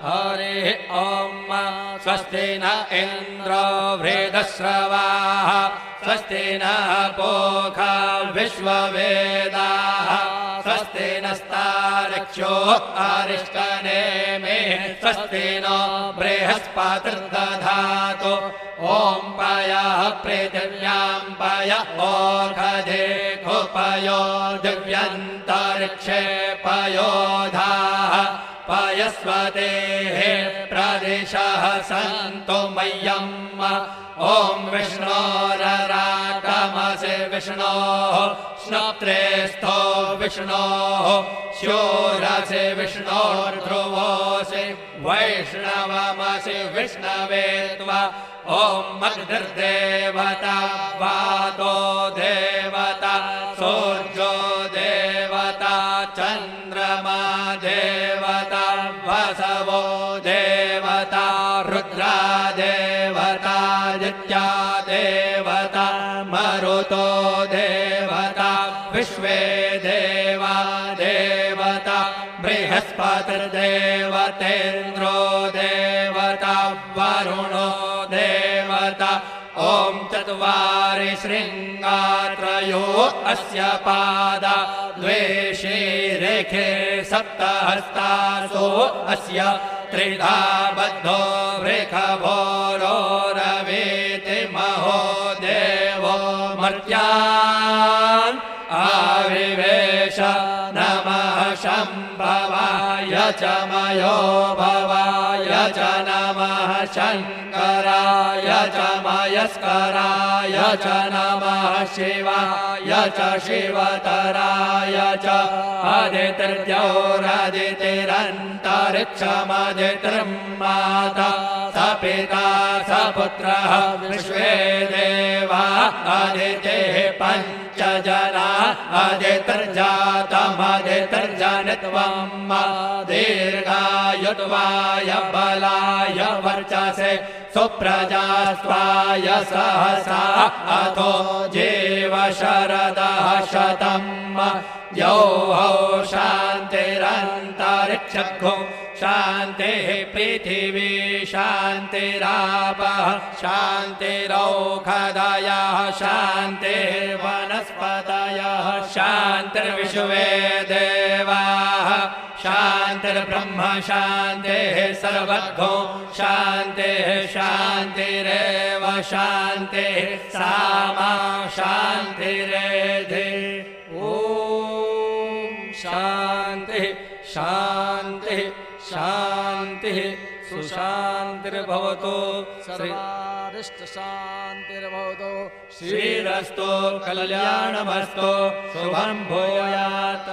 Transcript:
हरिः ॐ स्वस्ति न इन्द्रो वृद्धश्रवाः स्वस्ति नः पूषा विश्ववेदाः स्वस्ति नस्तार्क्ष्यो अरिष्टनेमिः स्वस्ति नो बृहस्पतिर्दधातु ॐ पयः पृथिव्यां पय ओषधेषु पयो दिव्यन्तरिक्षे पयोधाः पयस्वतेः प्रदिशः सन्तु मह्यम् ॐ विष्णोरराटमसि विष्णोः श्नोत्रेस्थो विष्णोः शूरसि विष्णोर्ध्रुवोऽसि वैष्णवमसि विष्णवे त्वा ॐ अग्निर्देवता वातो देवता सूर्यो देवता चन्द्रमा देवता वसवो देवता रुद्रा देवता दित्या देवता मरुतो देवता विश्वे देवा देवता बृहस्पतिर्देवतेन्द्रो देवता वरुणो देवता ॐ चत्वारि शृङ्गात्रयो अस्य पादा द्वे शीरेखे सप्तहस्तासो अस्य त्रिधा बद्धो वृषभोरोरवीति महो देवो मर्त्यान् आविवेश नमः शम्भवाय च मयो भवाय च नमः शङ्कराय च मयस्कराय च नमः शिवाय च शिवतराय च आदित्यौरादितिरन्तरिक्षमदितिर्माता स पिता स पुत्रः विश्वे देवा आदितेः पञ्च जना आदितिर्जातमदितिर्जनित्वम् दीर्घायुत्वाय बलाय वर्चसे सुप्रजास्त्वाय सहसा अथो जीव शरदः शतम् यौः शान्तिरन्तरिक्षगुं शान्तिः पृथिवी शान्तिरापः शान्तिरौषधयः शान्तिर्वनस्पतयः शान्तिर्विश्वे देवाः शान्तिर्ब्रह्म शान्तिः सर्वगो शान्तिः शान्तिरेव शान्तिः सामा शान्तिरेधि ॐ शान्तिः शान्तिः शान्तिः सुशान्तिर्भवतु सर्वारिष्टशान्तिर्भवतु श्रीरस्तु कल्याणमस्तु शुभं भूयात्।